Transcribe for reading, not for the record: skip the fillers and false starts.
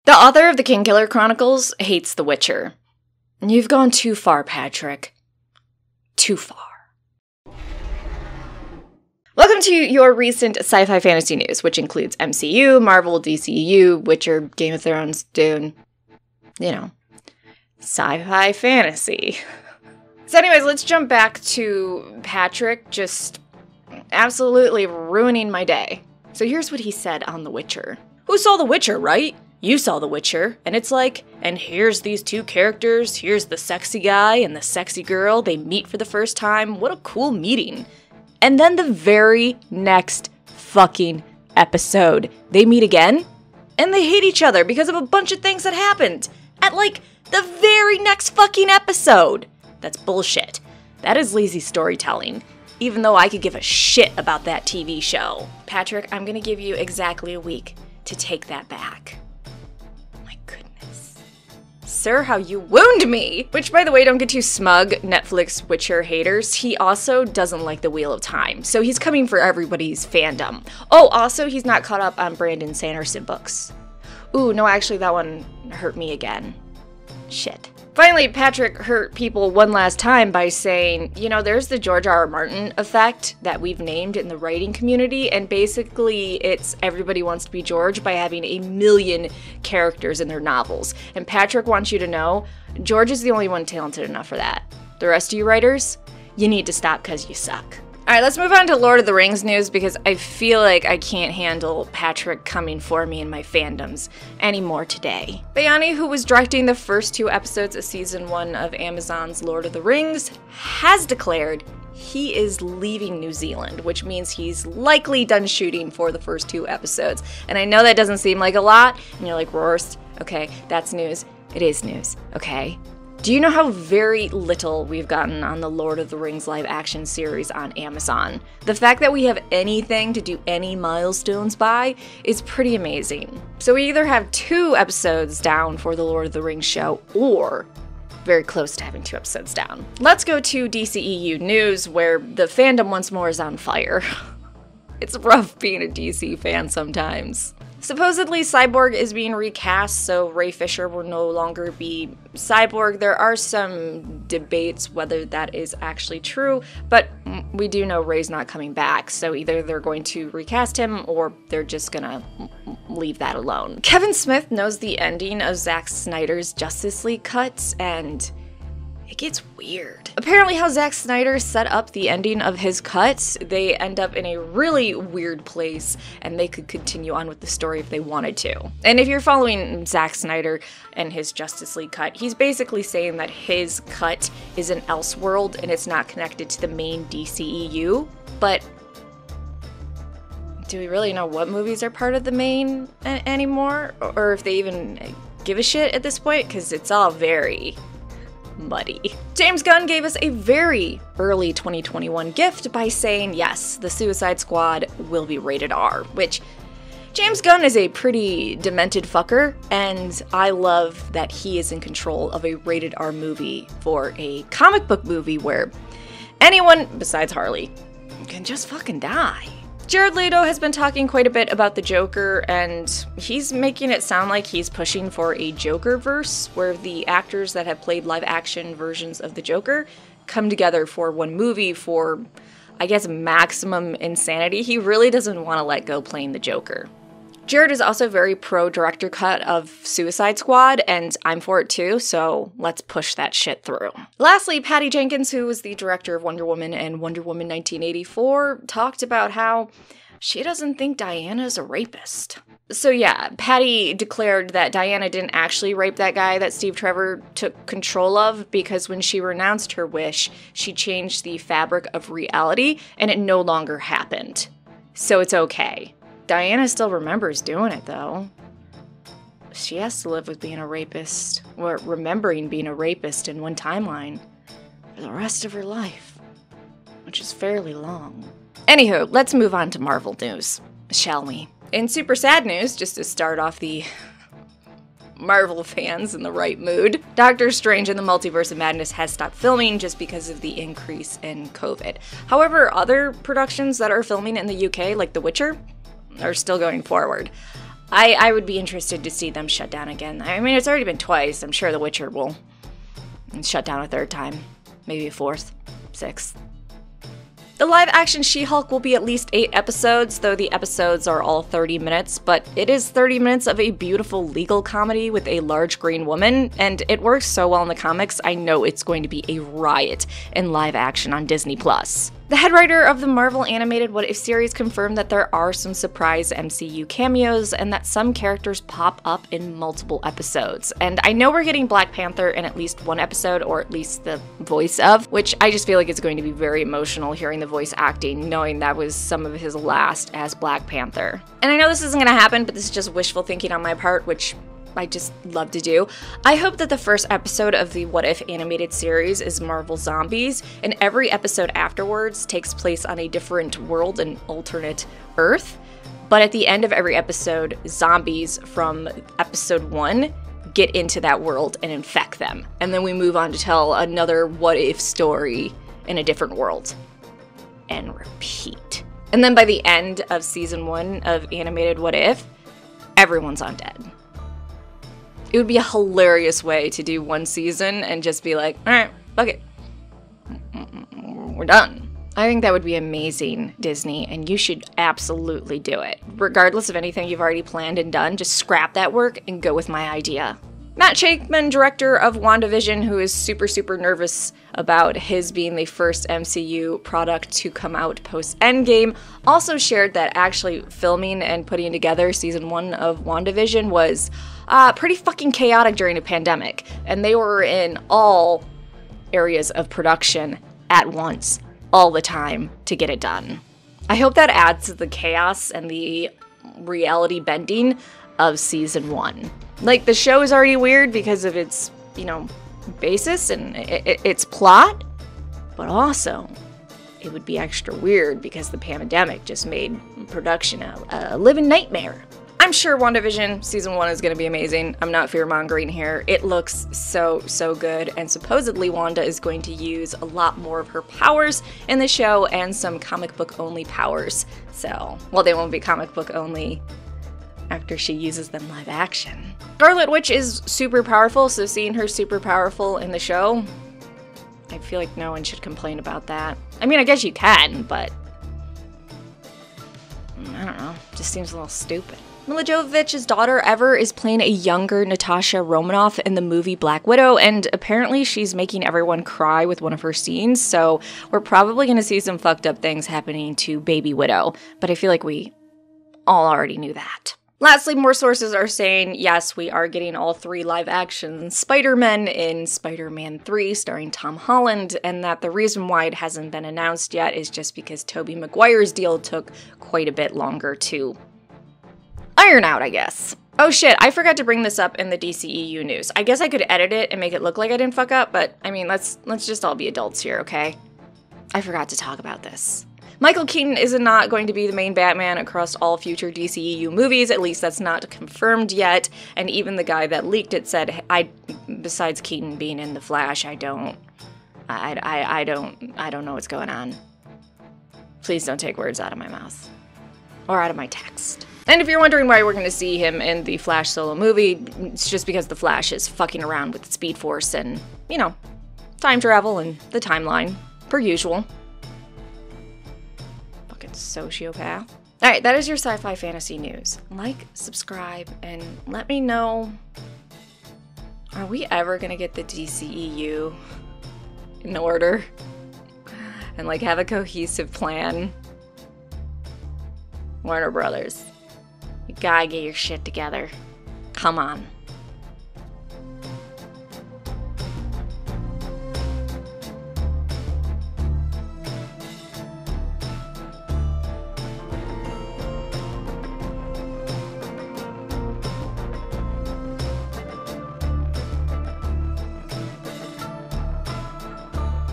The author of the Kingkiller Chronicles hates The Witcher. You've gone too far, Patrick. Too far. Welcome to your recent sci-fi fantasy news, which includes MCU, Marvel, DCEU, Witcher, Game of Thrones, Dune, sci-fi fantasy. So anyways, let's jump back to Patrick just absolutely ruining my day. So here's what he said on The Witcher. Who saw The Witcher, right? You saw The Witcher, and it's like, and here's these two characters, here's the sexy guy and the sexy girl, they meet for the first time, what a cool meeting. And then the very next fucking episode, they meet again, and they hate each other because of a bunch of things that happened at like the very next fucking episode. That's bullshit. That is lazy storytelling, even though I could give a shit about that TV show. Patrick, I'm gonna give you exactly a week to take that back. Sir, how you wound me! Which, by the way, don't get too smug, Netflix Witcher haters. He also doesn't like the Wheel of Time, so he's coming for everybody's fandom. Oh, also, he's not caught up on Brandon Sanderson books. Ooh, no, actually, that one hurt me again. Shit. Finally, Patrick hurt people one last time by saying, there's the George R.R. Martin effect that we've named in the writing community, and basically it's everybody wants to be George by having a million characters in their novels. And Patrick wants you to know, George is the only one talented enough for that. The rest of you writers, you need to stop because you suck. Alright, let's move on to Lord of the Rings news because I feel like I can't handle Patrick coming for me in my fandoms anymore today. Bayani, who was directing the first 2 episodes of season 1 of Amazon's Lord of the Rings, has declared he is leaving New Zealand, which means he's likely done shooting for the first 2 episodes. And I know that doesn't seem like a lot, and you're like, Rawrist, okay, that's news. It is news, okay? Do you know how very little we've gotten on the Lord of the Rings live action series on Amazon? The fact that we have anything to do any milestones by is pretty amazing. So we either have 2 episodes down for the Lord of the Rings show, or very close to having 2 episodes down. Let's go to DCEU news, where the fandom once more is on fire. It's rough being a DC fan sometimes. Supposedly, Cyborg is being recast, so Ray Fisher will no longer be Cyborg. There are some debates whether that is actually true, but we do know Ray's not coming back, so either they're going to recast him or they're just gonna leave that alone. Kevin Smith knows the ending of Zack Snyder's Justice League cuts, and it gets weird. Apparently how Zack Snyder set up the ending of his cuts, they end up in a really weird place, and they could continue on with the story if they wanted to. And if you're following Zack Snyder and his Justice League cut, he's basically saying that his cut is an Elseworld and it's not connected to the main DCEU, but do we really know what movies are part of the main anymore? Or if they even give a shit at this point? Because it's all very muddy. James Gunn gave us a very early 2021 gift by saying, yes, the Suicide Squad will be rated R, which James Gunn is a pretty demented fucker, and I love that he is in control of a rated R movie for a comic book movie where anyone besides Harley can just fucking die. Jared Leto has been talking quite a bit about the Joker, and he's making it sound like he's pushing for a Joker-verse, where the actors that have played live-action versions of the Joker come together for one movie for, I guess, maximum insanity. He really doesn't want to let go playing the Joker. Jared is also very pro-director cut of Suicide Squad, and I'm for it too, so let's push that shit through. Lastly, Patty Jenkins, who was the director of Wonder Woman and Wonder Woman 1984, talked about how she doesn't think Diana's a rapist. So yeah, Patty declared that Diana didn't actually rape that guy that Steve Trevor took control of, because when she renounced her wish, she changed the fabric of reality, and it no longer happened. So it's okay. Diana still remembers doing it, though. She has to live with being a rapist, or remembering being a rapist in one timeline, for the rest of her life, which is fairly long. Anywho, let's move on to Marvel news, shall we? In super sad news, just to start off the Marvel fans in the right mood, Doctor Strange in the Multiverse of Madness has stopped filming just because of the increase in COVID. However, other productions that are filming in the UK, like The Witcher, are still going forward. I would be interested to see them shut down again. I mean, it's already been twice. I'm sure The Witcher will shut down a third time. Maybe a fourth, sixth. The live-action She-Hulk will be at least 8 episodes, though the episodes are all 30 minutes, but it is 30 minutes of a beautiful legal comedy with a large green woman, and it works so well in the comics, I know it's going to be a riot in live-action on Disney+. The head writer of the Marvel animated What If series confirmed that there are some surprise MCU cameos and that some characters pop up in multiple episodes. And I know we're getting Black Panther in at least one episode, or at least the voice of, which I just feel like it's going to be very emotional hearing the voice acting, knowing that was some of his last as Black Panther. And I know this isn't gonna happen, but this is just wishful thinking on my part, which I just love to do. I hope that the first episode of the What If animated series is Marvel Zombies, and every episode afterwards takes place on a different world, an alternate Earth. But at the end of every episode, zombies from episode 1 get into that world and infect them. And then we move on to tell another What If story in a different world. And repeat. And then by the end of season 1 of animated What If, everyone's undead. It would be a hilarious way to do one season and just be like, alright, fuck it. We're done. I think that would be amazing, Disney, and you should absolutely do it. Regardless of anything you've already planned and done, just scrap that work and go with my idea. Matt Shakman, director of WandaVision, who is super nervous about his being the first MCU product to come out post-Endgame, also shared that actually filming and putting together season 1 of WandaVision was pretty fucking chaotic during a pandemic, and they were in all areas of production at once, all the time, to get it done. I hope that adds to the chaos and the reality bending of season 1. Like, the show is already weird because of its, basis and its plot, but also it would be extra weird because the pandemic just made production a living nightmare. I'm sure WandaVision season 1 is going to be amazing. I'm not fear-mongering here. It looks so good, and supposedly Wanda is going to use a lot more of her powers in the show and some comic book only powers. So, well, they won't be comic book only after she uses them live action. Scarlet Witch is super powerful, so seeing her super powerful in the show, I feel like no one should complain about that. I mean, I guess you can, but I don't know, just seems a little stupid. Milla Jovovich's daughter, Ever, is playing a younger Natasha Romanoff in the movie Black Widow, and apparently she's making everyone cry with one of her scenes, so we're probably going to see some fucked up things happening to Baby Widow, but I feel like we all already knew that. Lastly, more sources are saying, yes, we are getting all 3 live-action Spider-Men in Spider-Man 3 starring Tom Holland, and that the reason why it hasn't been announced yet is just because Tobey Maguire's deal took quite a bit longer to iron out, I guess. Oh shit, I forgot to bring this up in the DCEU news. I guess I could edit it and make it look like I didn't fuck up, but I mean, let's just all be adults here, okay? I forgot to talk about this. Michael Keaton is not going to be the main Batman across all future DCEU movies, at least that's not confirmed yet, and even the guy that leaked it said, besides Keaton being in The Flash, I don't know what's going on. Please don't take words out of my mouth. Or out of my text. And if you're wondering why we're going to see him in the Flash solo movie, it's just because the Flash is fucking around with the Speed Force and, time travel and the timeline, per usual. Sociopath. Alright, that is your sci-fi fantasy news. Like, subscribe, and let me know, are we ever gonna get the DCEU in order? And like have a cohesive plan? Warner Brothers, you gotta get your shit together. Come on.